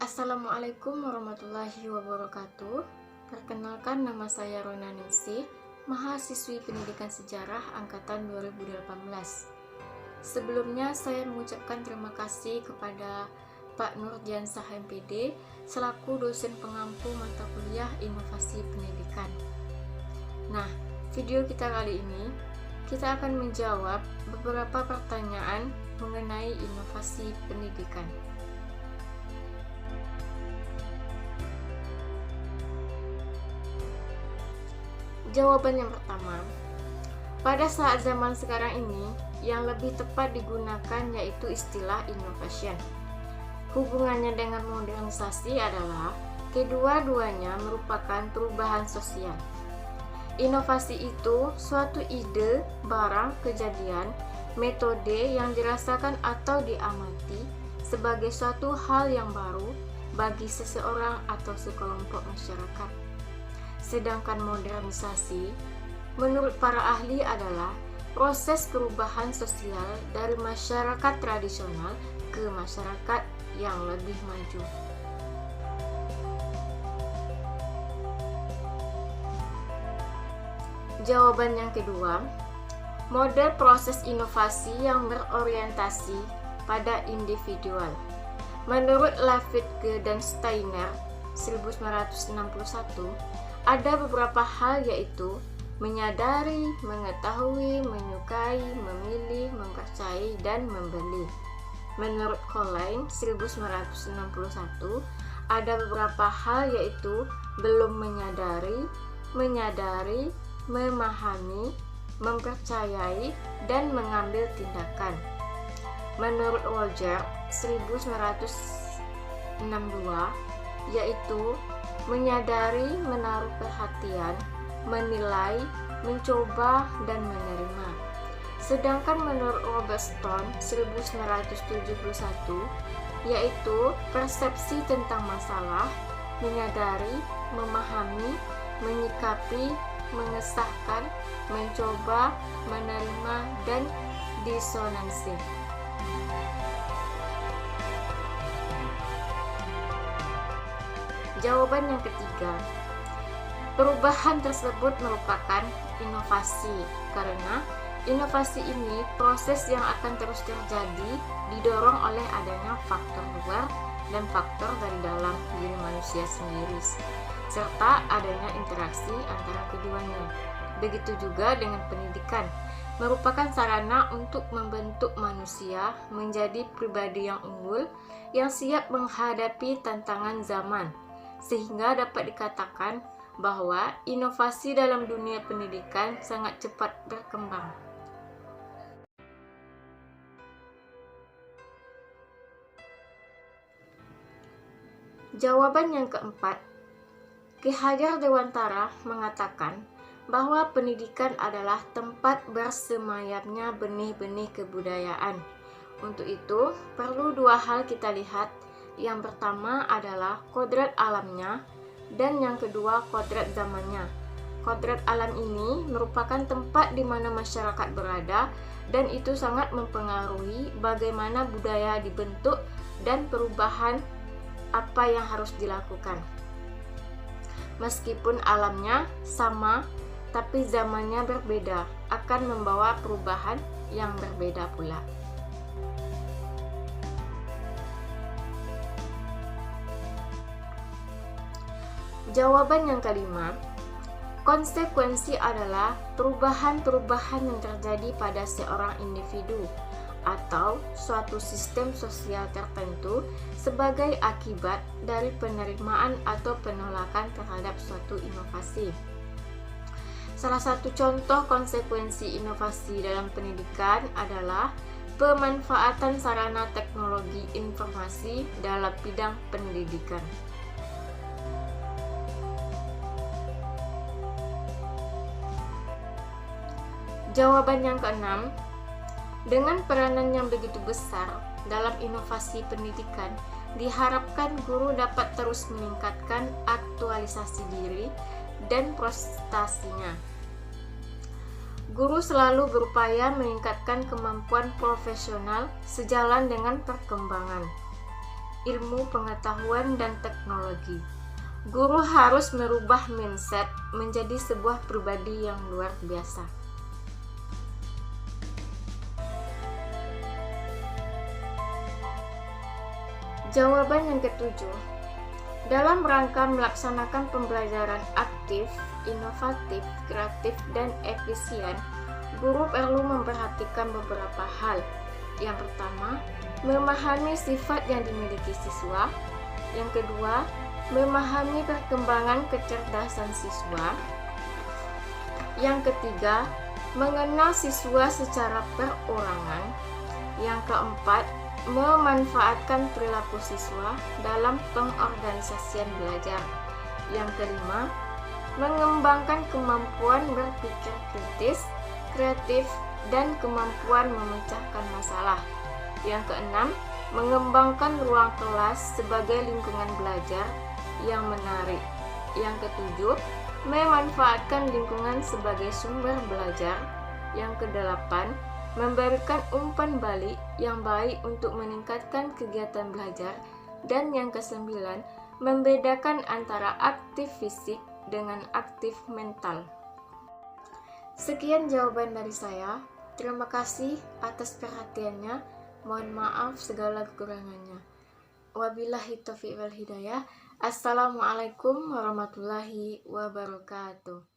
Assalamualaikum warahmatullahi wabarakatuh. Perkenalkan, nama saya Rona Ningsih, mahasiswi Pendidikan Sejarah angkatan 2018. Sebelumnya saya mengucapkan terima kasih kepada Pak Nurdiansah MPD selaku dosen pengampu mata kuliah Inovasi Pendidikan. Nah, video kita kali ini kita akan menjawab beberapa pertanyaan mengenai inovasi pendidikan. Jawaban yang pertama, pada saat zaman sekarang ini, yang lebih tepat digunakan yaitu istilah innovation. Hubungannya dengan modernisasi adalah kedua-duanya merupakan perubahan sosial. Inovasi itu suatu ide, barang, kejadian, metode yang dirasakan atau diamati sebagai suatu hal yang baru bagi seseorang atau sekelompok masyarakat. Sedangkan modernisasi, menurut para ahli, adalah proses perubahan sosial dari masyarakat tradisional ke masyarakat yang lebih maju. Jawaban yang kedua, model proses inovasi yang berorientasi pada individual. Menurut Lafitke dan Steiner 1961, ada beberapa hal yaitu menyadari, mengetahui, menyukai, memilih, mempercayai, dan membeli. Menurut Colline 1961, ada beberapa hal yaitu belum menyadari, memahami, mempercayai, dan mengambil tindakan. Menurut Roger 1962, yaitu menyadari, menaruh perhatian, menilai, mencoba, dan menerima. Sedangkan menurut Robert Stone 1971, yaitu persepsi tentang masalah, menyadari, memahami, menyikapi, mengesahkan, mencoba, menerima, dan disonansi. Jawaban yang ketiga, perubahan tersebut merupakan inovasi karena inovasi ini proses yang akan terus terjadi didorong oleh adanya faktor luar dan faktor dari dalam diri manusia sendiri, serta adanya interaksi antara keduanya. Begitu juga dengan pendidikan, merupakan sarana untuk membentuk manusia menjadi pribadi yang unggul, yang siap menghadapi tantangan zaman, sehingga dapat dikatakan bahwa inovasi dalam dunia pendidikan sangat cepat berkembang. Jawaban yang keempat, Ki Hajar Dewantara mengatakan bahwa pendidikan adalah tempat bersemayamnya benih-benih kebudayaan. Untuk itu, perlu dua hal kita lihat. Yang pertama adalah kodrat alamnya, dan yang kedua kodrat zamannya. Kodrat alam ini merupakan tempat di mana masyarakat berada, dan itu sangat mempengaruhi bagaimana budaya dibentuk dan perubahan apa yang harus dilakukan. Meskipun alamnya sama, tapi zamannya berbeda, akan membawa perubahan yang berbeda pula. Jawaban yang kelima, konsekuensi adalah perubahan-perubahan yang terjadi pada seorang individu atau suatu sistem sosial tertentu sebagai akibat dari penerimaan atau penolakan terhadap suatu inovasi. Salah satu contoh konsekuensi inovasi dalam pendidikan adalah pemanfaatan sarana teknologi informasi dalam bidang pendidikan. Jawaban yang keenam, dengan peranan yang begitu besar dalam inovasi pendidikan, diharapkan guru dapat terus meningkatkan aktualisasi diri dan prestasinya. Guru selalu berupaya meningkatkan kemampuan profesional sejalan dengan perkembangan. ilmu pengetahuan dan teknologi. Guru harus merubah mindset menjadi sebuah pribadi yang luar biasa. Jawaban yang ketujuh, dalam rangka melaksanakan pembelajaran aktif, inovatif, kreatif, dan efisien, guru perlu memperhatikan beberapa hal. Yang pertama, memahami sifat yang dimiliki siswa. Yang kedua, memahami perkembangan kecerdasan siswa. Yang ketiga, mengenal siswa secara perorangan. Yang keempat, memanfaatkan perilaku siswa dalam pengorganisasian belajar. Yang kelima, mengembangkan kemampuan berpikir kritis, kreatif, dan kemampuan memecahkan masalah. Yang keenam, mengembangkan ruang kelas sebagai lingkungan belajar yang menarik. Yang ketujuh, memanfaatkan lingkungan sebagai sumber belajar. Yang kedelapan, memberikan umpan balik yang baik untuk meningkatkan kegiatan belajar. Dan yang kesembilan, membedakan antara aktif fisik dengan aktif mental. Sekian jawaban dari saya. Terima kasih atas perhatiannya. Mohon maaf segala kekurangannya. Wabillahi taufiq wal hidayah. Assalamualaikum warahmatullahi wabarakatuh.